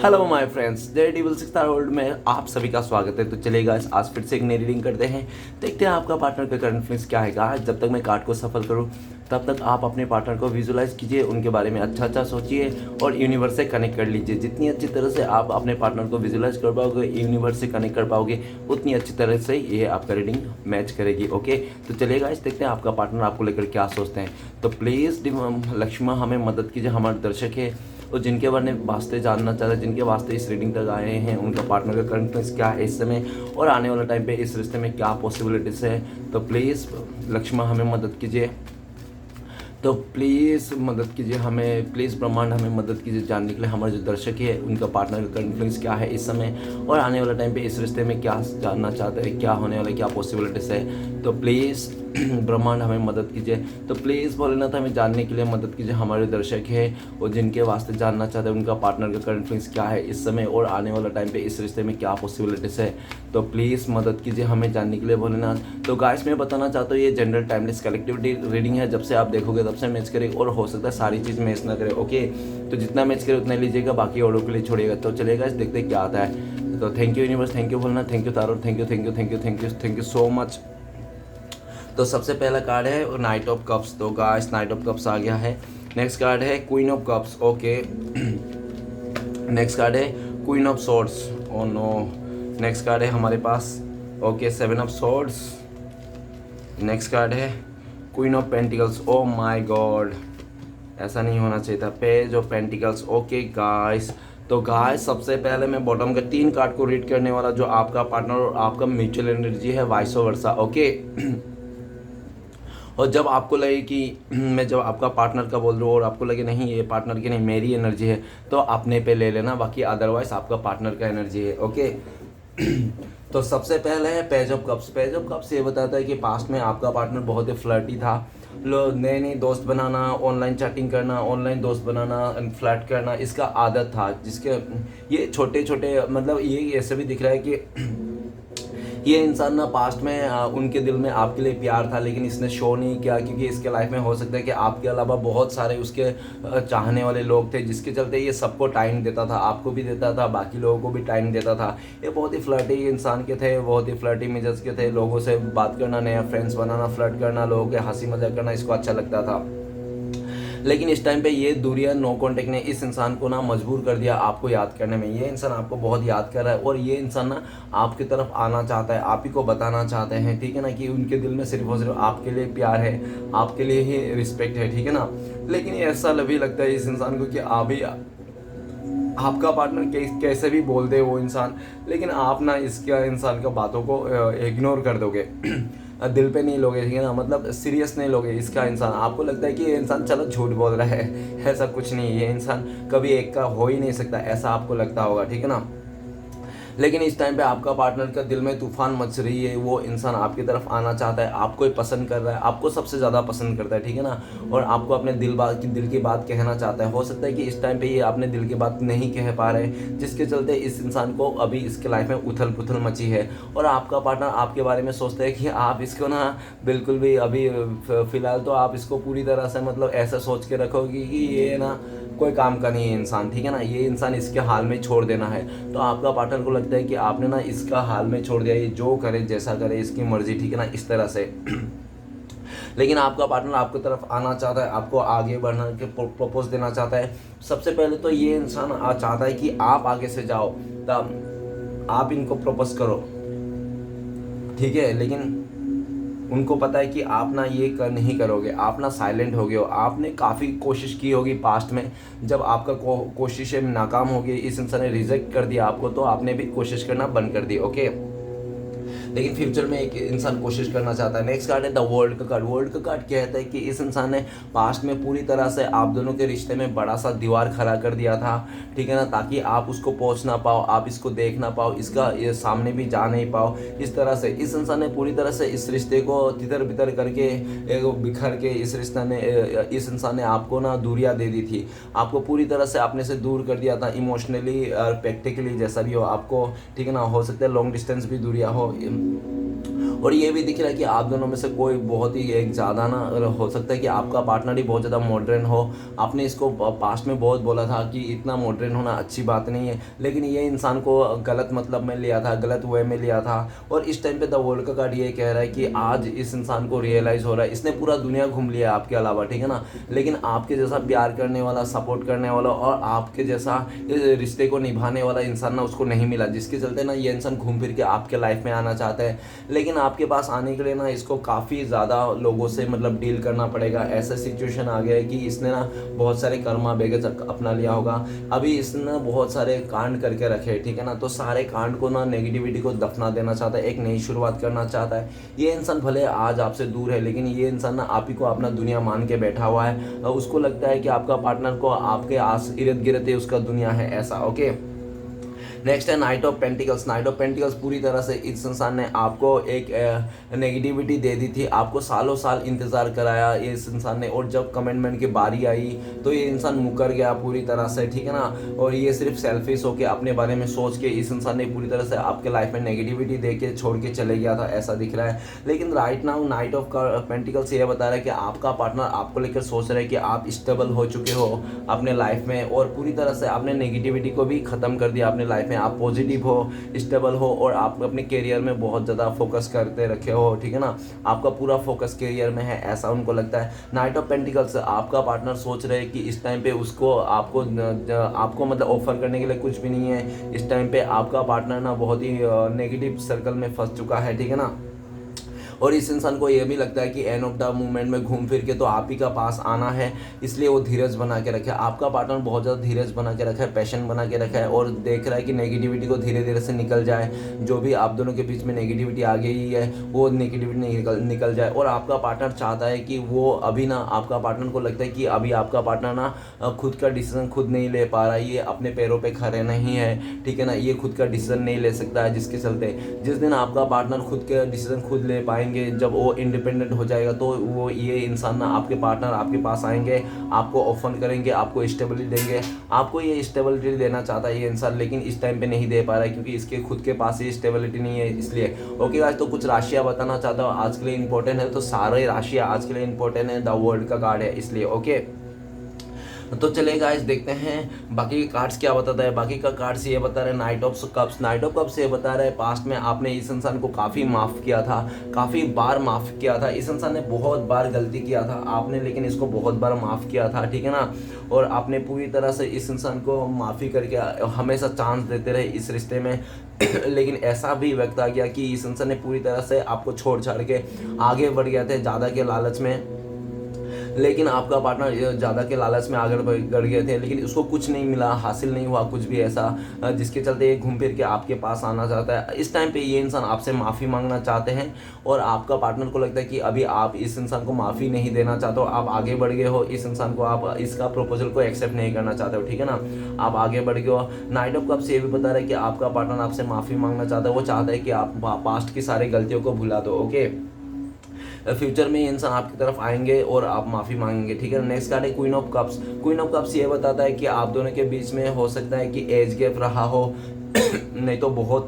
Hello my friends, Daredevil 6 में आप सभी का स्वागत है। तो चलिए गाइस, आज फिर से एक नई रीडिंग करते हैं। देखते हैं आपका पार्टनर का करंट फीलिंग्स क्या है। गाइस, जब तक मैं कार्ड को सफल करूं तब तक आप अपने पार्टनर को विजुलाइज कीजिए, उनके बारे में अच्छा सोचिए और यूनिवर्स से कनेक्ट कर लीजिए। जितनी अच्छी तरह से आप अपने पार्टनर को विजुलाइज कर पाओगे, यूनिवर्स से कनेक्ट कर पाओगे, उतनी अच्छी तरह से ये आपका रीडिंग मैच करेगी। ओके, तो चलिए गाइस, देखते हैं आपका पार्टनर आपको लेकर क्या सोचते हैं। तो प्लीज़ लक्ष्मण हमें मदद कीजिए। हमारे दर्शक है और जिनके बारे में वास्ते जानना चाहते हैं, जिनके वास्ते इस रीडिंग तक आए हैं, उनका पार्टनर का करंट फीलिंग्स क्या है इस समय और आने वाला टाइम पे इस रिश्ते में क्या पॉसिबिलिटीज़ है। तो प्लीज़ लक्ष्मण हमें मदद कीजिए। तो प्लीज़ मदद कीजिए हमें, प्लीज़ ब्रह्मांड हमें मदद कीजिए जानने के लिए हमारे जो दर्शक है उनका पार्टनर का करंट फीलिंग्स क्या है इस समय और आने वाला टाइम पे इस रिश्ते में क्या जानना चाहते हैं, क्या होने वाला, क्या पॉसिबिलिटीज़ है। तो प्लीज़ ब्रह्मांड हमें मदद कीजिए। तो प्लीज़ भोलेनाथ हमें जानने के लिए मदद कीजिए हमारे दर्शक है और जिनके वास्ते जानना चाहते हैं उनका पार्टनर का करंट फीलिंग्स क्या है इस समय और आने वाला टाइम पे इस रिश्ते में क्या पॉसिबिलिटीज़ है। तो प्लीज़ मदद कीजिए हमें जानने के लिए भोलेनाथ। तो गाइस, मैं बताना चाहता हूँ ये जनरल टाइमलेस कलेक्टिविटी रीडिंग है। जब से आप देखोगे तब से मैच करेगा और हो सकता है सारी चीज़ मैच ना करे। ओके, तो जितना मैच करे उतना लीजिएगा, बाकी औरों के लिए छोड़िएगा। तो चलेगा, देखते क्या आता है। तो thank you universe, thank you Bholenath, thank you tarot, thank you so much. तो सबसे पहला कार्ड है नाइट ऑफ कप्स। तो गाइस, नाइट ऑफ कप्स आ गया है। नेक्स्ट कार्ड है queen of cups. Okay, next card है queen of swords. Oh no. Next card है हमारे पास okay seven of swords. Next card है queen of pentacles. Oh my God, ऐसा नहीं होना चाहिए था। Page of pentacles. Okay guys, तो गाइस सबसे पहले मैं बॉटम के 3 कार्ड को रीड करने वाला, जो आपका पार्टनर और आपका म्यूचुअल एनर्जी है, वाइस वर्सा। ओके, और जब आपको लगे कि मैं जब आपका पार्टनर का बोल रहा हूँ और आपको लगे नहीं ये पार्टनर की नहीं मेरी एनर्जी है, तो अपने पे ले लेना, बाकी अदरवाइज आपका पार्टनर का एनर्जी है। ओके, तो सबसे पहले है page of cups. Page of cups ये बताता है कि पास्ट में आपका पार्टनर बहुत ही फ्लर्टी था। नए नए दोस्त बनाना, ऑनलाइन चैटिंग करना, ऑनलाइन दोस्त बनाना, फ्लर्ट करना, इसका आदत था। जिसके ये छोटे छोटे मतलब ये ऐसे भी दिख रहा है कि ये इंसान ना पास्ट में उनके दिल में आपके लिए प्यार था, लेकिन इसने शो नहीं किया, क्योंकि इसके लाइफ में हो सकता है कि आपके अलावा बहुत सारे उसके चाहने वाले लोग थे, जिसके चलते ये सबको टाइम देता था, आपको भी देता था, बाकी लोगों को भी टाइम देता था। ये बहुत ही फ्लर्टी इंसान के थे, बहुत ही फ्लर्टी मिजाज के थे। लोगों से बात करना, नया फ्रेंड्स बनाना, फ्लर्ट करना, लोगों के हंसी मजाक करना, इसको अच्छा लगता था। लेकिन इस टाइम पे ये दूरियां, नो कांटेक्ट ने इस इंसान को ना मजबूर कर दिया आपको याद करने में। ये इंसान आपको बहुत याद कर रहा है और ये इंसान ना आपकी तरफ आना चाहता है, आप ही को बताना चाहते हैं, ठीक है ना, कि उनके दिल में सिर्फ और सिर्फ आपके लिए प्यार है, आपके लिए ही रिस्पेक्ट है, ठीक है ना। लेकिन ऐसा भी लगता है इस इंसान को कि आप ही आपका पार्टनर कैसे भी बोल दे वो इंसान, लेकिन आप ना इसका इंसान का बातों को इग्नोर कर दोगे, दिल पे नहीं लोगे, ठीक है ना, मतलब सीरियस नहीं लोगे इसका इंसान। आपको लगता है कि ये इंसान चलो झूठ बोल रहा है, ऐसा कुछ नहीं, ये इंसान कभी एक का हो ही नहीं सकता, ऐसा आपको लगता होगा, ठीक है ना। लेकिन इस टाइम पे आपका पार्टनर का दिल में तूफान मच रही है। वो इंसान आपकी तरफ आना चाहता है, आपको ही पसंद कर रहा है, आपको सबसे ज़्यादा पसंद करता है, ठीक है ना, और आपको अपने दिल की बात कहना चाहता है। हो सकता है कि इस टाइम पे ये अपने दिल की बात नहीं कह पा रहे, जिसके चलते इस इंसान को अभी इसके लाइफ में उथल पुथल मची है। और आपका पार्टनर आपके बारे में सोचता है कि आप इसको ना बिल्कुल भी अभी फ़िलहाल तो आप इसको पूरी तरह से मतलब ऐसा सोच के रखोगे कि ये ना कोई काम का नहीं है इंसान, ठीक है ना, ये इंसान इसके हाल में छोड़ देना है। तो आपका पार्टनर को लगता है कि आपने ना इसका हाल में छोड़ दिया, ये जो करे जैसा करे इसकी मर्जी, ठीक है ना, इस तरह से। लेकिन आपका पार्टनर आपकी तरफ आना चाहता है, आपको आगे बढ़ना के प्रपोज देना चाहता है। सबसे पहले तो ये इंसान चाहता है कि आप आगे से जाओ, तब आप इनको प्रपोज करो, ठीक है। लेकिन उनको पता है कि आप ना ये नहीं करोगे, आप ना साइलेंट हो गए हो, आपने काफ़ी कोशिश की होगी पास्ट में। जब आपका कोशिशें नाकाम हो गई, इस इंसान ने रिजेक्ट कर दिया आपको, तो आपने भी कोशिश करना बंद कर दी। ओके, लेकिन फ्यूचर में एक इंसान कोशिश करना चाहता है। नेक्स्ट कार्ड है द वर्ल्ड का कार्ड। वर्ल्ड का कार्ड कहता है कि इस इंसान ने पास्ट में पूरी तरह से आप दोनों के रिश्ते में बड़ा सा दीवार खड़ा कर दिया था, ठीक है ना, ताकि आप उसको पहुंच ना पाओ, आप इसको देख ना पाओ, इसका ये सामने भी जा नहीं पाओ। इस तरह से इस इंसान ने पूरी तरह से इस रिश्ते को तितर बितर करके बिखर के इस इंसान ने आपको ना दूरियां दे दी थी, आपको पूरी तरह से अपने से दूर कर दिया था, इमोशनली और प्रैक्टिकली जैसा भी हो आपको, ठीक है ना। हो सकता है लॉन्ग डिस्टेंस भी दूरियां हो, और ये भी दिख रहा है कि आप दोनों में से कोई बहुत ही एक ज़्यादा ना हो सकता है कि आपका पार्टनर ही बहुत ज़्यादा मॉडर्न हो। आपने इसको पास्ट में बहुत बोला था कि इतना मॉडर्न होना अच्छी बात नहीं है, लेकिन ये इंसान को गलत मतलब में लिया था, गलत वे में लिया था। और इस टाइम पे द वर्ल्ड का कार्ड ये कह रहा है कि आज इस इंसान को रियलाइज़ हो रहा है, इसने पूरा दुनिया घूम लिया है आपके अलावा, ठीक है ना, लेकिन आपके जैसा प्यार करने वाला, सपोर्ट करने वाला और आपके जैसा इस रिश्ते को निभाने वाला इंसान ना उसको नहीं मिला, जिसके चलते ना ये इंसान घूम फिर के आपके लाइफ में आना चाहता है। लेकिन आपके पास आने के लिए ना इसको काफ़ी ज़्यादा लोगों से मतलब डील करना पड़ेगा। ऐसा सिचुएशन आ गया है कि इसने ना बहुत सारे कर्मा बेगस अपना लिया होगा। अभी इसने ना बहुत सारे कांड करके रखे हैं, ठीक है ना, तो सारे कांड को ना नेगेटिविटी को दफना देना चाहता है, एक नई शुरुआत करना चाहता है। ये इंसान भले आज आपसे दूर है, लेकिन ये इंसान ना आप ही को अपना दुनिया मान के बैठा हुआ है। उसको लगता है कि आपका पार्टनर को आपके आस इर्द गिर्द ही उसका दुनिया है, ऐसा। ओके, नेक्स्ट है knight of pentacles. Night of pentacles पूरी तरह से इस इंसान ने आपको एक नेगेटिविटी दे दी थी, आपको सालों साल इंतज़ार कराया इस इंसान ने, और जब कमिटमेंट की बारी आई तो ये इंसान मुकर गया पूरी तरह से, ठीक है ना। और ये सिर्फ सेल्फिश होकर अपने बारे में सोच के इस इंसान ने पूरी तरह से आपके लाइफ में नेगेटिविटी दे के छोड़ के चले गया था, ऐसा दिख रहा है। लेकिन right now night of pentacles ये बता रहा है कि आपका पार्टनर आपको लेकर सोच रहा है कि आप स्टेबल हो चुके हो अपने लाइफ में, और पूरी तरह से आपने नेगेटिविटी को भी ख़त्म कर दिया अपने लाइफ में। आप पॉजिटिव हो, स्टेबल हो, और आप अपने करियर में बहुत ज़्यादा फोकस करते रखे हो, ठीक है ना, आपका पूरा फोकस करियर में है, ऐसा उनको लगता है। नाइट ऑफ पेंटिकल्स आपका पार्टनर सोच रहे हैं कि इस टाइम पे उसको आपको मतलब ऑफर करने के लिए कुछ भी नहीं है। इस टाइम पे आपका पार्टनर ना बहुत ही नेगेटिव सर्कल में फंस चुका है, ठीक है ना। और इस इंसान को ये भी लगता है कि एंड ऑफ द मूवमेंट में घूम फिर के तो आप ही का पास आना है, इसलिए वो धीरज बना के रखा है। आपका पार्टनर बहुत ज़्यादा धीरज बना के रखा है, पैशन बना के रखा है, और देख रहा है कि नेगेटिविटी को धीरे धीरे से निकल जाए। जो भी आप दोनों के बीच में नेगेटिविटी आ गई है वो नेगेटिविटी निकल जाए। और आपका पार्टनर चाहता है कि वो अभी ना, आपका पार्टनर को लगता है कि अभी आपका पार्टनर ना खुद का डिसीजन खुद नहीं ले पा रहा है, ये अपने पैरों पर खड़े नहीं है, ठीक है ना, ये खुद का डिसीजन नहीं ले सकता है, जिसके चलते जिस दिन आपका पार्टनर खुद के डिसीजन खुद ले पाएंगे, जब वो इंडिपेंडेंट हो जाएगा, तो वो ये इंसान ना, आपके पार्टनर आपके पास आएंगे, आपको ऑफर करेंगे, आपको स्टेबिलिटी देंगे। आपको ये स्टेबिलिटी देना चाहता है ये इंसान, लेकिन इस टाइम पे नहीं दे पा रहा है क्योंकि इसके खुद के पास ये स्टेबिलिटी नहीं है, इसलिए। ओके गाइस, तो कुछ राशियां बताना चाहता हूँ आज के लिए इंपॉर्टेंट है, तो सारे राशियां आज के लिए इंपॉर्टेंट है, द वर्ल्ड का कार्ड है, इसलिए। ओके, तो चलिए गाइस देखते हैं बाकी के कार्ड्स क्या बताता है। बाकी का कार्ड्स ये बता रहे हैं night of cups. Night of cups ये बता रहे हैं पास्ट में आपने इस इंसान को काफ़ी माफ़ किया था, काफ़ी बार माफ़ किया था। इस इंसान ने बहुत बार गलती किया था आपने, लेकिन इसको बहुत बार माफ़ किया था, ठीक है ना। और आपने पूरी तरह से इस इंसान को माफ़ी करके हमेशा चांस देते रहे इस रिश्ते में लेकिन ऐसा भी वक्त आ गया कि इस इंसान ने पूरी तरह से आपको छोड़ छाड़ के आगे बढ़ गया थे ज़्यादा के लालच में। लेकिन आपका पार्टनर ज़्यादा के लालच में आगे बढ़ गए थे, लेकिन उसको कुछ नहीं मिला, हासिल नहीं हुआ कुछ भी ऐसा, जिसके चलते ये घूम फिर के आपके पास आना चाहता है। इस टाइम पे ये इंसान आपसे माफ़ी मांगना चाहते हैं, और आपका पार्टनर को लगता है कि अभी आप इस इंसान को माफ़ी नहीं देना चाहते हो, आप आगे बढ़ गए हो, इस इंसान को आप इसका प्रपोजल को एक्सेप्ट नहीं करना चाहते हो, ठीक है ना, आप आगे बढ़ गए हो। नाइट ऑफ कप्स ये भी बता रहा है कि आपका पार्टनर आपसे माफ़ी मांगना चाहता है, वो चाहता है कि आप पास्ट की सारी गलतियों को भुला दो। ओके, फ्यूचर में ये इंसान आपकी तरफ आएंगे और आप माफ़ी मांगेंगे, ठीक है। नेक्स्ट कार्ड है queen of cups. Queen of cups ये बताता है कि आप दोनों के बीच में हो सकता है कि एज गैप रहा हो नहीं तो बहुत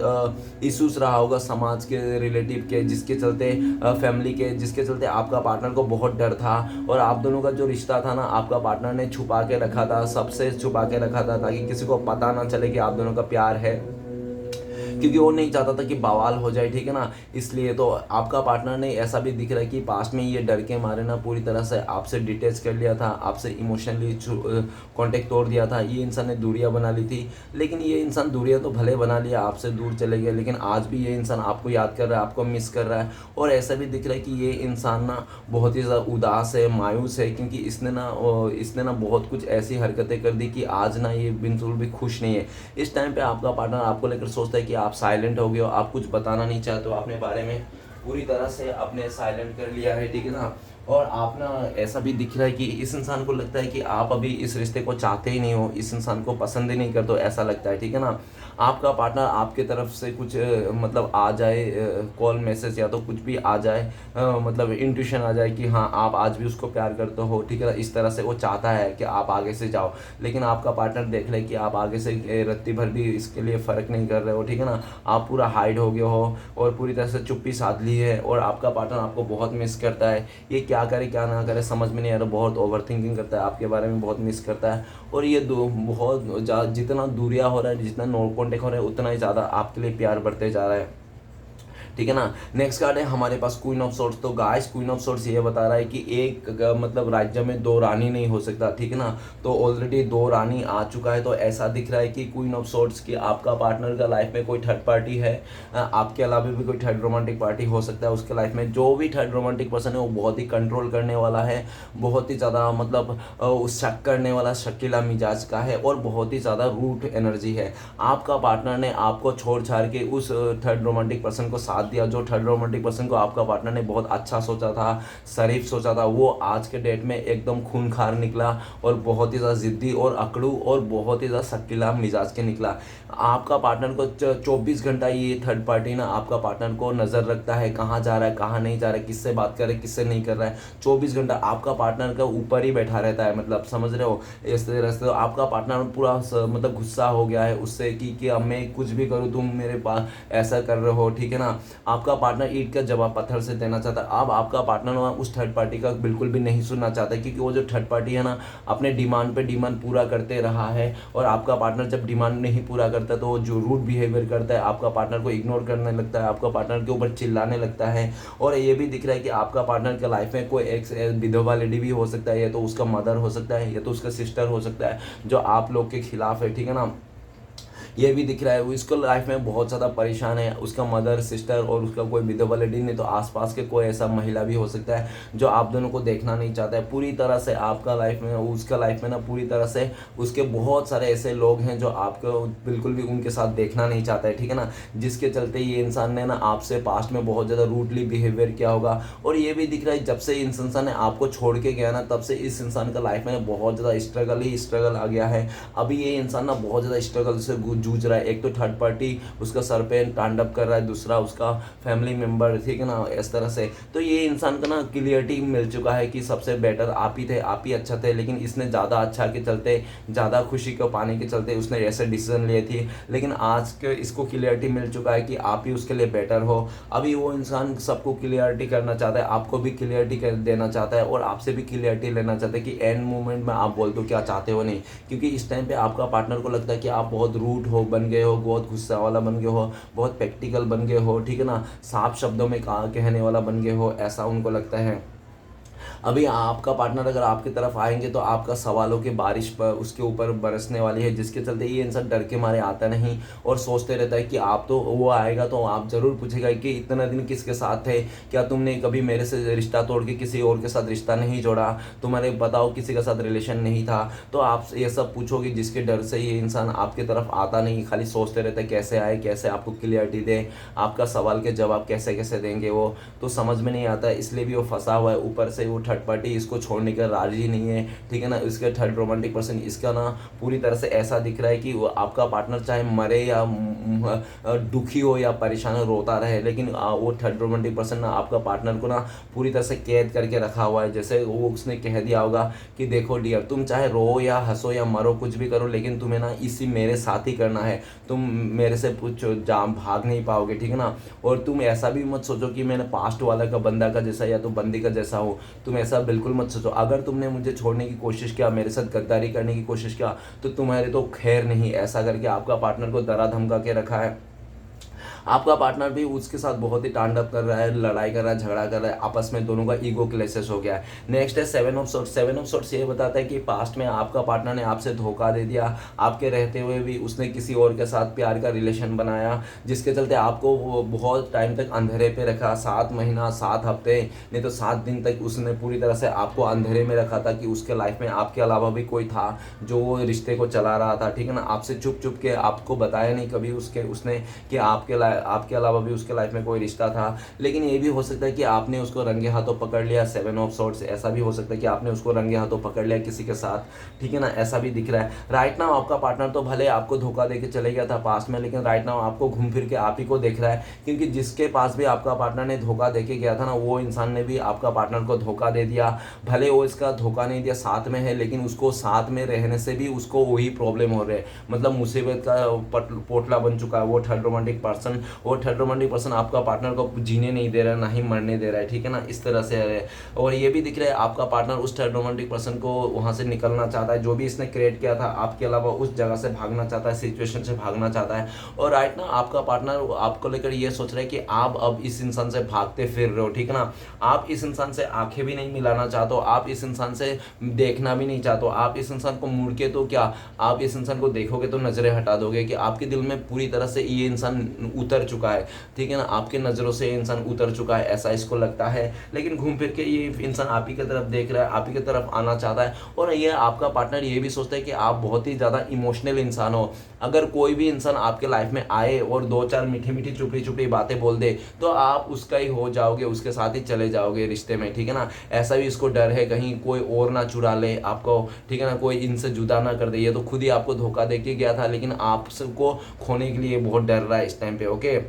इश्यूज रहा होगा समाज के रिलेटिव के, जिसके चलते फैमिली के, जिसके चलते आपका पार्टनर को बहुत डर था, और आप दोनों का जो रिश्ता था ना आपका पार्टनर ने छुपा के रखा था, सबसे छुपा के रखा था, ताकि किसी को पता ना चले कि आप दोनों का प्यार है, क्योंकि वो नहीं चाहता था कि बवाल हो जाए, ठीक है ना। इसलिए तो आपका पार्टनर ने ऐसा भी दिख रहा है कि पास्ट में ये डर के मारे ना पूरी तरह से आपसे डिटेच कर लिया था, आपसे इमोशनली कांटेक्ट तोड़ दिया था, ये इंसान ने दूरियां बना ली थी। लेकिन ये इंसान दूरियां तो भले बना लिया, आपसे दूर चले गए, लेकिन आज भी ये इंसान आपको याद कर रहा है, आपको मिस कर रहा है। और ऐसा भी दिख रहा है कि ये इंसान ना बहुत ही ज़्यादा उदास है, मायूस है, क्योंकि इसने ना बहुत कुछ ऐसी हरकतें कर दी कि आज ना ये बिल्कुल भी खुश नहीं है। इस टाइम पे आपका पार्टनर आपको लेकर सोचता है कि आप साइलेंट हो गए हो, आप कुछ बताना नहीं चाहते हो अपने बारे में, पूरी तरह से अपने साइलेंट कर लिया है, ठीक है ना। और आप ना ऐसा भी दिख रहा है कि इस इंसान को लगता है कि आप अभी इस रिश्ते को चाहते ही नहीं हो, इस इंसान को पसंद ही नहीं करते हो, ऐसा लगता है, ठीक है ना। आपका पार्टनर आपके तरफ से कुछ मतलब आ जाए, कॉल मैसेज या तो कुछ भी आ जाए, मतलब इंट्यूशन आ जाए कि हाँ आप आज भी उसको प्यार करते हो, ठीक है ना, इस तरह से वो चाहता है कि आप आगे से जाओ। लेकिन आपका पार्टनर देख ले कि आप आगे से रत्ती भर भी इसके लिए फ़र्क नहीं कर रहे हो, ठीक है ना, आप पूरा हाइड हो गए हो और पूरी तरह से चुप्पी साध ली है, और आपका पार्टनर आपको बहुत मिस करता है। ये क्या करे क्या ना करे समझ में नहीं आ रहा, बहुत ओवर थिंकिंग करता है, आपके बारे में बहुत मिस करता है। और ये बहुत जितना दूरिया हो रहा है, जितना नो कॉन्टेक्ट हो रहा है, उतना ही ज़्यादा आपके लिए प्यार बढ़ते जा रहा है, ठीक है ना। नेक्स्ट कार्ड है हमारे पास क्वीन ऑफ सोर्ट्स। तो गाइस क्वीन ऑफ सोर्ट्स ये बता रहा है कि एक मतलब राज्य में दो रानी नहीं हो सकता, ठीक है ना। तो ऑलरेडी दो रानी आ चुका है, तो ऐसा दिख रहा है कि क्वीन ऑफ सोर्ट्स की आपका पार्टनर का लाइफ में कोई थर्ड पार्टी है, आपके अलावा भी कोई थर्ड रोमांटिक पार्टी हो सकता है उसके लाइफ में। जो भी थर्ड रोमांटिक पर्सन है वो बहुत ही कंट्रोल करने वाला है, बहुत ही ज़्यादा मतलब शक करने वाला, शकीला मिजाज का है, और बहुत ही ज़्यादा रूट एनर्जी है। आपका पार्टनर ने आपको छोड़ छाड़ के उस थर्ड रोमांटिक पर्सन को साथ दिया, जो थर्ड रोमांटिक पर्सन को आपका पार्टनर ने बहुत अच्छा सोचा था, शरीफ सोचा था, वो आज के डेट में एकदम खूनखार निकला और बहुत ही ज़्यादा ज़िद्दी और अकड़ू और बहुत ही ज़्यादा शकीला मिजाज के निकला। आपका पार्टनर को 24 घंटा ये थर्ड पार्टी ना आपका पार्टनर को नज़र रखता है, कहाँ जा रहा है कहाँ नहीं जा रहा है, किससे बात कर रहा है किससे नहीं कर रहा है, 24 घंटा आपका पार्टनर का ऊपर ही बैठा रहता है, मतलब समझ रहे हो। इस तरह से आपका पार्टनर पूरा मतलब गुस्सा हो गया है उससे कि अब मैं कुछ भी करूँ तुम मेरे पास ऐसा कर रहे हो, ठीक है ना। आपका पार्टनर ईंट का जवाब पत्थर से देना चाहता है। अब आपका पार्टनर उस थर्ड पार्टी का बिल्कुल भी नहीं सुनना चाहता है, क्योंकि वो जो थर्ड पार्टी है ना अपने डिमांड पे डिमांड पूरा करते रहा है, और आपका पार्टनर जब डिमांड नहीं पूरा करता तो वो जो रूड बिहेवियर करता है, आपका पार्टनर को इग्नोर करने लगता है, आपका पार्टनर के ऊपर चिल्लाने लगता है। और ये भी दिख रहा है कि आपका पार्टनर के लाइफ में कोई एक विधवा लेडी भी हो सकता है, या तो उसका मदर हो सकता है, या तो उसका सिस्टर हो सकता है, जो आप लोग के खिलाफ है, ठीक है ना। ये भी दिख रहा है वो इसको लाइफ में बहुत ज़्यादा परेशान है, उसका मदर सिस्टर और उसका कोई विधवा लेडी, नहीं तो आसपास के कोई ऐसा महिला भी हो सकता है जो आप दोनों को देखना नहीं चाहता है पूरी तरह से आपका लाइफ में, उसका लाइफ में ना पूरी तरह से उसके बहुत सारे ऐसे लोग हैं जो आपको बिल्कुल भी उनके साथ देखना नहीं चाहता है, ठीक है ना। जिसके चलते ये इंसान ने ना आपसे पास्ट में बहुत ज़्यादा रूडली बिहेवियर किया होगा। और ये भी दिख रहा है जब से इस इंसान ने आपको छोड़ के गया ना, तब से इस इंसान का लाइफ में बहुत ज़्यादा स्ट्रगल ही स्ट्रगल आ गया है। अभी ये इंसान ना बहुत ज़्यादा स्ट्रगल से जूझ रहा है। एक तो थर्ड पार्टी उसका सर पे तांडव कर रहा है, दूसरा उसका फैमिली मेम्बर, ठीक है ना, इस तरह से। तो ये इंसान को ना क्लियरिटी मिल चुका है कि सबसे बेटर आप ही थे, आप ही अच्छा थे, लेकिन इसने ज़्यादा अच्छा के चलते, ज़्यादा खुशी को पाने के चलते उसने ऐसे डिसीजन लिए थे। लेकिन आज के इसको क्लियरिटी मिल चुका है कि आप ही उसके लिए बेटर हो। अभी वो इंसान सबको क्लियरिटी करना चाहता है, आपको भी क्लियरिटी कर देना चाहता है, और आपसे भी क्लियरिटी लेना चाहता है कि एंड मोमेंट में आप बोल दो क्या चाहते हो नहीं। क्योंकि इस टाइम पे आपका पार्टनर को लगता है कि आप बहुत रूड हो बन गए हो, बहुत गुस्सा वाला बन गए हो, बहुत प्रैक्टिकल बन गए हो, ठीक है ना, साफ शब्दों में कहने वाला बन गए हो, ऐसा उनको लगता है। अभी आपका पार्टनर अगर आपकी तरफ आएंगे तो आपका सवालों की बारिश पर उसके ऊपर बरसने वाली है, जिसके चलते ये इंसान डर के मारे आता नहीं और सोचते रहता है कि आप तो वो आएगा तो आप ज़रूर पूछेगा कि इतना दिन किसके साथ थे, क्या तुमने कभी मेरे से रिश्ता तोड़ के किसी और के साथ रिश्ता नहीं जोड़ा, तुम्हारे बताओ किसी के साथ रिलेशन नहीं था। तो आप ये सब पूछोगे, जिसके डर से ये इंसान आपकी तरफ आता नहीं, खाली सोचते रहता है कैसे आए, कैसे आपको क्लियरिटी दे, आपका सवाल के जवाब कैसे कैसे देंगे वो, तो समझ में नहीं आता है, इसलिए भी वो फंसा हुआ है। ऊपर से वो थर्ड पार्टी इसको छोड़ने का राजी नहीं है, ठीक है ना। इसके थर्ड रोमांटिक पर्सन इसका ना पूरी तरह से ऐसा दिख रहा है कि वो आपका पार्टनर चाहे मरे या दुखी हो या परेशान हो, रोता रहे, लेकिन वो थर्ड रोमांटिक पर्सन ना आपका पार्टनर को ना पूरी तरह से कैद करके रखा हुआ है। जैसे वो उसने कह दिया होगा कि देखो डियर, तुम चाहे रो या हंसो या मरो कुछ भी करो, लेकिन तुम्हें ना इसी मेरे साथ ही करना है, तुम मेरे से कुछ जाम भाग नहीं पाओगे, ठीक है ना। और तुम ऐसा भी मत सोचो कि मैंने पास्ट वाला का बंदा का जैसा या तो बंदी का जैसा हो, तुम ऐसा बिल्कुल मत सोचो। अगर तुमने मुझे छोड़ने की कोशिश किया, मेरे साथ गद्दारी करने की कोशिश किया, तो तुम्हारे तो खैर नहीं, ऐसा करके आपका पार्टनर को डरा धमका के रखा है। आपका पार्टनर भी उसके साथ बहुत ही तांडव कर रहा है, लड़ाई कर रहा है, झगड़ा कर रहा है, आपस में दोनों का ईगो क्लैशेस हो गया है। नेक्स्ट है seven of sorts. Seven of sorts ये बताता है कि पास्ट में आपका पार्टनर ने आपसे धोखा दे दिया, आपके रहते हुए भी उसने किसी और के साथ प्यार का रिलेशन बनाया, जिसके चलते आपको वो बहुत टाइम तक अंधेरे पे रखा, 7 महीना 7 हफ्ते नहीं तो 7 दिन तक उसने पूरी तरह से आपको अंधेरे में रखा था कि उसके लाइफ में आपके अलावा भी कोई था जो रिश्ते को चला रहा था, ठीक है ना। आपसे चुप चुप के आपको बताया नहीं कभी उसने कि आपके आपके अलावा भी उसके लाइफ में कोई रिश्ता था, लेकिन ये भी हो सकता है कि आपने उसको रंगे हाथों पकड़ लिया, 7 ऑफ सॉर्ड्स, ऐसा भी हो सकता है कि आपने उसको रंगे हाथों पकड़ लिया किसी के साथ, ठीक है ना, ऐसा भी दिख रहा है। राइट नाउ आपका पार्टनर तो भले आपको धोखा दे के चले गया था पास्ट में, लेकिन राइट नाउ आपको घूम फिर के आप ही को देख रहा है, क्योंकि जिसके पास भी आपका पार्टनर ने धोखा दे के गया था ना, वो इंसान ने भी आपका पार्टनर को धोखा दे दिया। भले वो इसका धोखा नहीं दिया, साथ में है, लेकिन उसको साथ में रहने से भी उसको वही प्रॉब्लम हो रहे हैं, मतलब मुसीबत का पोटला बन चुका है वो थर्ड रोमांटिक पर्सन। वो थर्ड रोमांटिक पर्सन आपका पार्टनर को जीने नहीं दे रहा है, ना ही मरने दे रहा है, ठीक है ना, इस तरह से है। और ये भी दिख रहा है आपका पार्टनर उस थर्ड रोमांटिक पर्सन को वहां से निकलना चाहता है, जो भी इसने क्रिएट किया था आपके अलावा उस जगह से भागना चाहता है, सिचुएशन से भागना चाहता है। और राइट ना आपका पार्टनर आपको लेकर ये सोच रहा है कि आप अब इस इंसान से भागते फिर रहे हो, ठीक है ना, आप इस इंसान से आंखें भी नहीं मिलाना चाहते हो, आप इस इंसान से देखना भी नहीं चाहते हो, आप इस इंसान को मुड़ के तो क्या, आप इस इंसान को देखोगे तो नजरें हटा दोगे, कि आपके दिल में पूरी तरह से ये इंसान उतर चुका है, ठीक है ना, आपके नजरों से ये इंसान उतर चुका है, ऐसा इसको लगता है। लेकिन घूम फिर के ये इंसान आप ही की तरफ देख रहा है, आप ही की तरफ आना चाहता है। और ये आपका पार्टनर ये भी सोचता है कि आप बहुत ही ज़्यादा इमोशनल इंसान हो। अगर कोई भी इंसान आपके लाइफ में आए और 2-4 मीठी मीठी चुपड़ी चुपड़ी बातें बोल दे, तो आप उसका ही हो जाओगे, उसके साथ ही चले जाओगे रिश्ते में, ठीक है ना। ऐसा भी इसको डर है कहीं कोई और ना चुरा ले आपको, ठीक है ना, कोई इनसे जुदा ना कर दे। ये तो खुद ही आपको धोखा दे के गया था, लेकिन आप सबको खोने के लिए बहुत डर रहा है इस टाइम पे, ओके,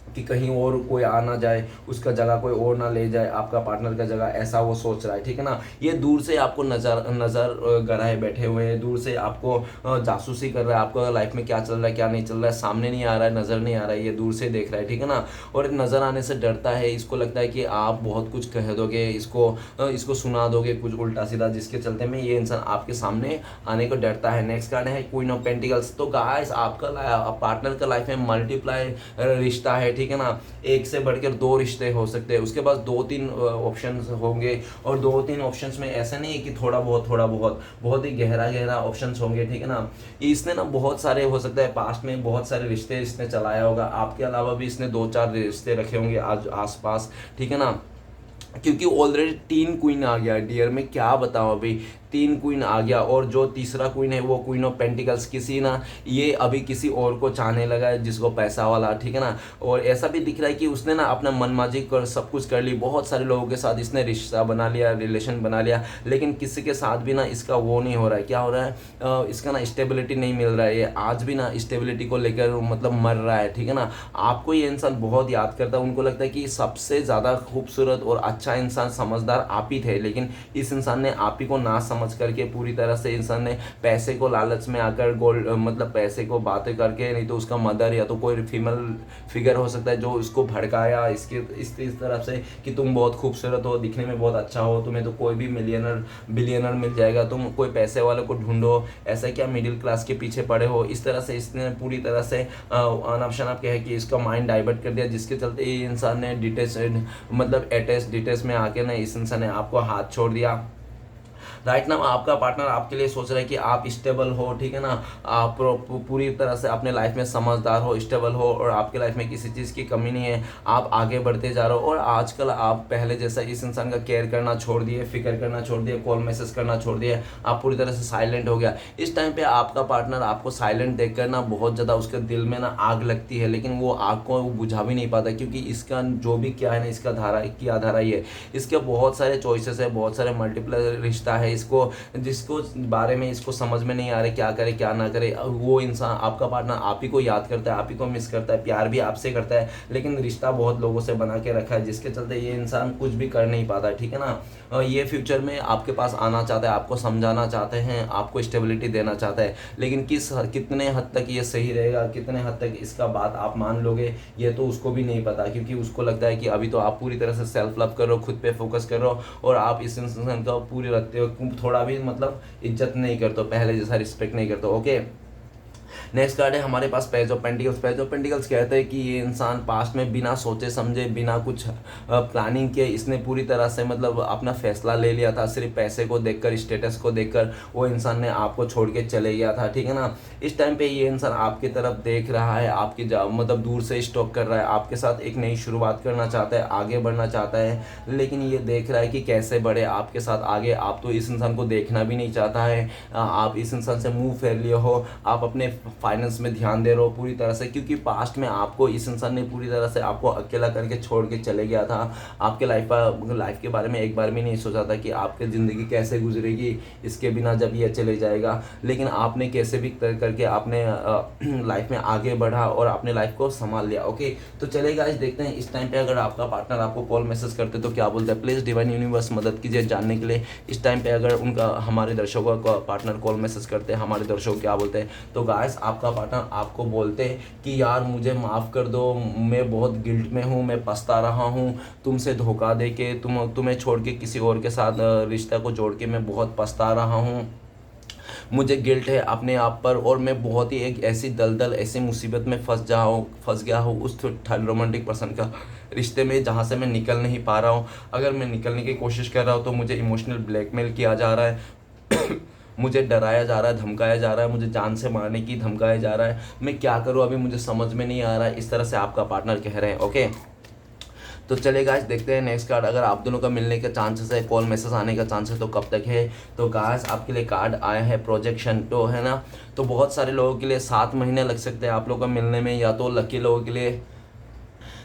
कि कहीं और कोई आ ना जाए, उसका जगह कोई और ना ले जाए आपका पार्टनर का जगह, ऐसा वो सोच रहा है, ठीक है ना। ये दूर से आपको नज़र गड़ाए बैठे हुए हैं, दूर से आपको जासूसी कर रहा है, आपको लाइफ में क्या चल रहा है क्या नहीं चल रहा है, सामने नहीं आ रहा है, नज़र नहीं आ रहा है, ये दूर से देख रहा है, ठीक है ना। और नज़र आने से डरता है, इसको लगता है कि आप बहुत कुछ कह दोगे, इसको सुना दोगे कुछ उल्टा सीधा, जिसके चलते में ये इंसान आपके सामने आने को डरता है। नेक्स्ट कार्ड है क्वीन ऑफ पेंटिकल्स। तो गाइस आपका पार्टनर का लाइफ में मल्टीप्लाई रिश्ता है, ठीक है ना, एक से बढ़कर 2 रिश्ते हो सकते हैं, उसके पास 2-3 ऑप्शंस होंगे, और 2-3 ऑप्शंस में ऐसा नहीं है कि थोड़ा बहुत बहुत ही गहरा ऑप्शंस होंगे, ठीक है ना। इसने ना बहुत सारे हो सकता है पास्ट में बहुत सारे रिश्ते इसने चलाया होगा, आपके अलावा भी इसने 2-4 रिश्ते रखे होंगे आज आसपास, ठीक है ना, क्योंकि ऑलरेडी 3 क्वीन आ गया डियर, में क्या बताऊं अभी, 3 क्वीन आ गया, और जो तीसरा क्वीन है वो क्वीन ऑफ पेंटिकल्स, किसी ना ये अभी किसी और को चाहने लगा है, जिसको पैसा वाला, ठीक है ना। और ऐसा भी दिख रहा है कि उसने ना अपना मनमाजी कर सब कुछ कर ली, बहुत सारे लोगों के साथ इसने रिश्ता बना लिया, रिलेशन बना लिया, लेकिन किसी के साथ भी ना इसका वो नहीं हो रहा है, क्या हो रहा है, इसका ना स्टेबिलिटी नहीं मिल रहा है, ये आज भी ना स्टेबिलिटी को लेकर मतलब मर रहा है, ठीक है ना। आपको ये इंसान बहुत याद करता है, उनको लगता है कि सबसे ज़्यादा खूबसूरत और अच्छा इंसान समझदार आप ही थे, लेकिन इस इंसान ने आप ही को ना समझ करके पूरी तरह से इंसान ने पैसे को लालच में आकर गोल्ड मतलब पैसे को बातें करके, नहीं तो उसका मदर या तो कोई फीमेल फिगर हो सकता है जो उसको भड़काया इस तरफ से कि तुम बहुत खूबसूरत हो, दिखने में बहुत अच्छा हो, तुम्हें तो कोई भी बिलियनर मिल जाएगा, तुम कोई पैसे वाले को ढूंढो, ऐसा क्या मिडिल क्लास के पीछे पड़े हो। इस तरह से इसने पूरी तरह से अनाप शनाप कह कि इसका माइंड डाइवर्ट कर दिया, जिसके चलते ये इंसान ने डिटेस में आके ना इस इंसान ने आपको हाथ छोड़ दिया। राइट नाउ आपका पार्टनर आपके लिए सोच रहा है कि आप स्टेबल हो, ठीक है ना, आप पूरी तरह से अपने लाइफ में समझदार हो, स्टेबल हो, और आपके लाइफ में किसी चीज़ की कमी नहीं है, आप आगे बढ़ते जा रहे हो। और आजकल आप पहले जैसा इस इंसान का केयर करना छोड़ दिए, फिक्र करना छोड़ दिए, कॉल मैसेज करना छोड़ दिए, आप पूरी तरह से साइलेंट हो गया। इस टाइम पे आपका पार्टनर आपको साइलेंट देखकर ना बहुत ज़्यादा उसके दिल में ना आग लगती है, लेकिन वो आग को वो बुझा भी नहीं पाता, क्योंकि इसका जो भी क्या है ना, इसका धारा की आधारा ये, इसके बहुत सारे चॉइसेस है, बहुत सारे मल्टीपल रिश्ता है, जिसको बारे में इसको समझ में नहीं आ रहा क्या करे क्या ना करे। वो इंसान आपका पार्टनर आप ही को याद करता है, आप ही को मिस करता है, प्यार भी आपसे करता है, लेकिन रिश्ता बहुत लोगों से बना के रखा है, जिसके चलते ये इंसान कुछ भी कर नहीं पाता, ठीक है ना। ये फ्यूचर में आपके पास आना चाहता है, आपको समझाना चाहते हैं, आपको स्टेबिलिटी देना चाहता है, लेकिन कितने हद तक ये सही रहेगा, कितने हद तक इसका बात आप मान लोगे, ये तो उसको भी नहीं पता, क्योंकि उसको लगता है कि अभी तो आप पूरी तरह से सेल्फ लव कर रहे हो, खुद पे फोकस कर रहे हो, और आप इस इंसान का पूरी रखते हो, थोड़ा भी मतलब इज्जत नहीं करते, पहले जैसा रिस्पेक्ट नहीं करते, ओके। नेक्स्ट कार्ड है हमारे पास page of pentacles. Page of pentacles कहते हैं कि ये इंसान पास्ट में बिना सोचे समझे, बिना कुछ प्लानिंग के इसने पूरी तरह से मतलब अपना फैसला ले लिया था, सिर्फ पैसे को देखकर, स्टेटस को देखकर वो इंसान ने आपको छोड़ के चले गया था, ठीक है ना। इस टाइम पे ये इंसान आपकी तरफ देख रहा है, आपकी मतलब दूर से स्टॉक कर रहा है, आपके साथ एक नई शुरुआत करना चाहता है, आगे बढ़ना चाहता है, लेकिन ये देख रहा है कि कैसे बढ़े आपके साथ आगे। आप तो इस इंसान को देखना भी नहीं चाहता है, आप इस इंसान से मुंह फेर लिए हो, आप अपने फाइनेंस में ध्यान दे रहे हो पूरी तरह से, क्योंकि पास्ट में आपको इस इंसान ने पूरी तरह से आपको अकेला करके छोड़ के चले गया था। आपके लाइफ के बारे में एक बार भी नहीं सोचा था कि आपकी ज़िंदगी कैसे गुजरेगी इसके बिना जब ये चले जाएगा। लेकिन आपने कैसे भी करके आपने लाइफ में आगे बढ़ा और अपने लाइफ को संभाल लिया। ओके, तो चलिए गाइस देखते हैं इस टाइम पे अगर आपका पार्टनर आपको कॉल मैसेज करते तो क्या बोलते हैं। प्लीज़ डिवाइन यूनिवर्स मदद कीजिए जानने के लिए इस टाइम पे अगर उनका हमारे दर्शकों का पार्टनर कॉल मैसेज करते हैं, हमारे दर्शक क्या बोलते हैं। तो गाइस आपका पार्टनर आपको बोलते हैं कि यार मुझे माफ़ कर दो, मैं बहुत गिल्ट में हूँ, मैं पछता रहा हूँ, तुमसे धोखा दे के तुम्हें छोड़ के किसी और के साथ रिश्ता को जोड़ के मैं बहुत पछता रहा हूँ, मुझे गिल्ट है अपने आप पर, और मैं बहुत ही एक ऐसी दलदल ऐसी मुसीबत में फंस गया हूँ उस थर्ड रोमांटिक पर्सन का रिश्ते में जहाँ से मैं निकल नहीं पा रहा हूँ। अगर मैं निकलने की कोशिश कर रहा हूँ तो मुझे इमोशनल ब्लैकमेल किया जा रहा है मुझे डराया जा रहा है, धमकाया जा रहा है, मुझे जान से मारने की धमकाया जा रहा है। मैं क्या करूँ अभी मुझे समझ में नहीं आ रहा है, इस तरह से आपका पार्टनर कह रहे हैं। ओके, तो चलिए गाइस देखते हैं नेक्स्ट कार्ड। अगर आप दोनों का मिलने का चांसेस है, कॉल मैसेज आने का चांसेस तो कब तक है। तो गाइस आपके लिए कार्ड आया है प्रोजेक्शन, तो है ना। तो बहुत सारे लोगों के लिए 7 महीने लग सकते हैं आप लोगों का मिलने में, या तो लकी लोगों के लिए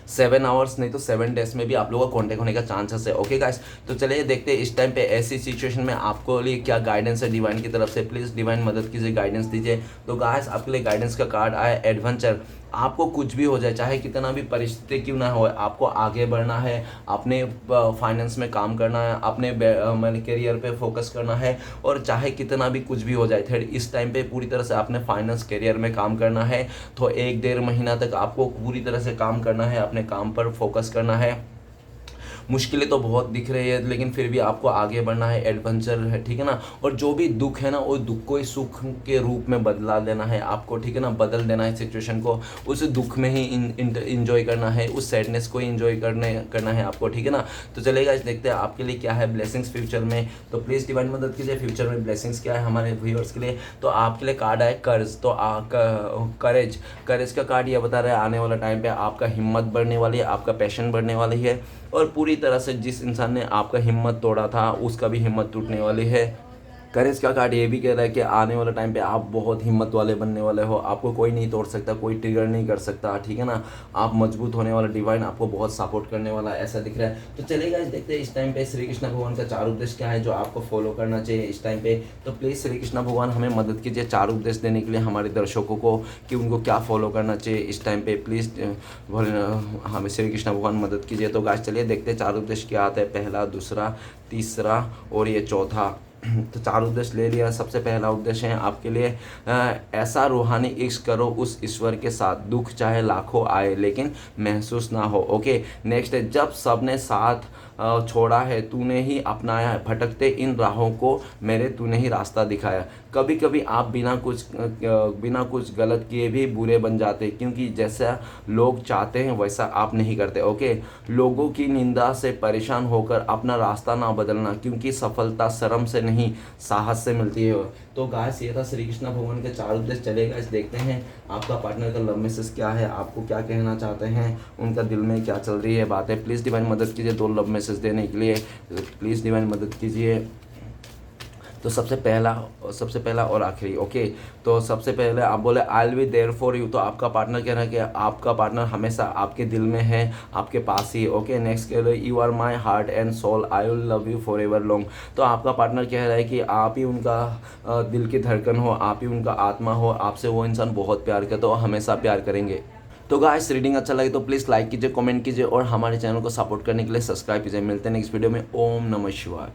7 आवर्स, नहीं तो 7 डेज में भी आप लोगों का कॉन्टेक्ट होने का चांसेस है। ओके गाइस, तो चलिए देखते हैं इस टाइम पे ऐसी सिचुएशन में आपको लिए क्या गाइडेंस है डिवाइन की तरफ से। प्लीज़ डिवाइन मदद कीजिए, गाइडेंस दीजिए। तो गाइस आपके लिए गाइडेंस का कार्ड आया एडवेंचर। आपको कुछ भी हो जाए, चाहे कितना भी परिस्थिति क्यों ना हो, आपको आगे बढ़ना है, अपने फाइनेंस में काम करना है, अपने मैंने करियर पे फोकस करना है, और चाहे कितना भी कुछ भी हो जाए थर्ड इस टाइम पे पूरी तरह से आपने फाइनेंस करियर में काम करना है। तो 1-1.5 महीना तक आपको पूरी तरह से काम करना है, अपने काम पर फोकस करना है। मुश्किलें तो बहुत दिख रही है लेकिन फिर भी आपको आगे बढ़ना है, एडवेंचर है, ठीक है ना। और जो भी दुख है ना वो दुख को ही सुख के रूप में बदला देना है आपको, ठीक है ना। बदल देना है सिचुएशन को, उस दुख में ही इंजॉय करना है, उस सैडनेस को ही इंजॉय करना है आपको, ठीक है ना। तो चलेगा इस देखते हैं आपके लिए क्या है ब्लेसिंग्स फ्यूचर में। तो प्लीज़ डिवाइन मदद कीजिए, फ्यूचर में ब्लेसिंग्स क्या है हमारे व्यूअर्स के लिए। तो आपके लिए कार्ड आए कर्ज। तो करेज का कार्ड ये बता रहा है आने वाला टाइम पे आपका हिम्मत बढ़ने वाली है, आपका पैशन बढ़ने वाली है, और पूरी तरह से जिस इंसान ने आपका हिम्मत तोड़ा था उसका भी हिम्मत टूटने वाली है। करेज का कार्ड ये भी कह रहा है कि आने वाले टाइम पे आप बहुत हिम्मत वाले बनने वाले हो, आपको कोई नहीं तोड़ सकता, कोई ट्रिगर नहीं कर सकता, ठीक है ना। आप मजबूत होने वाला, डिवाइन आपको बहुत सपोर्ट करने वाला ऐसा दिख रहा है। तो चलेगा इस देखते हैं इस टाइम पे श्री कृष्ण भगवान का 4 उपदेश क्या है जो आपको फॉलो करना चाहिए इस टाइम पे। तो प्लीज़ श्री कृष्ण भगवान हमें मदद कीजिए 4 उपदेश देने के लिए हमारे दर्शकों को कि उनको क्या फॉलो करना चाहिए इस टाइम पे। प्लीज़ हमें श्री कृष्ण भगवान मदद कीजिए। तो गाइस चलिए देखते हैं 4 उपदेश क्या आता है, पहला, दूसरा, तीसरा और ये चौथा। तो 4 उद्देश्य ले लिया। सबसे पहला उद्देश्य है आपके लिए ऐसा रूहानी इश्क करो उस ईश्वर के साथ, दुख चाहे लाखों आए लेकिन महसूस ना हो। ओके, नेक्स्ट है जब सबने साथ छोड़ा है तूने ही अपनाया है, भटकते इन राहों को मेरे तूने ही रास्ता दिखाया। कभी कभी आप बिना कुछ गलत किए भी बुरे बन जाते, क्योंकि जैसा लोग चाहते हैं वैसा आप नहीं करते। ओके, लोगों की निंदा से परेशान होकर अपना रास्ता ना बदलना, क्योंकि सफलता शर्म से नहीं साहस से मिलती है। तो गाइस ये था श्री कृष्ण भगवान के 4 उपदेश। चलेगा इस देखते हैं आपका पार्टनर का लव मैसेज क्या है, आपको क्या कहना चाहते हैं, उनका दिल में क्या चल रही है बातें। प्लीज़ डिवाइन मदद कीजिए 2 लव मैसेज देने के लिए, प्लीज़ डिवाइन मदद कीजिए। तो सबसे पहला और आखिरी। ओके, तो सबसे पहले आप बोले I will be there for you. तो आपका पार्टनर कह रहा है कि आपका पार्टनर हमेशा आपके दिल में है, आपके पास ही। ओके, नेक्स्ट कह रहे you are my heart and soul, I will love you forever long. तो आपका पार्टनर कह रहा है कि आप ही उनका दिल की धड़कन हो, आप ही उनका आत्मा हो, आपसे वो इंसान बहुत प्यार करता हो, हमेशा प्यार करेंगे। तो गाइस रीडिंग अच्छा लगे तो प्लीज़ लाइक कीजिए, कमेंट कीजिए और हमारे चैनल को सपोर्ट करने के लिए सब्सक्राइब कीजिए। मिलते हैं नेक्स्ट वीडियो में। ओम नमः शिवाय।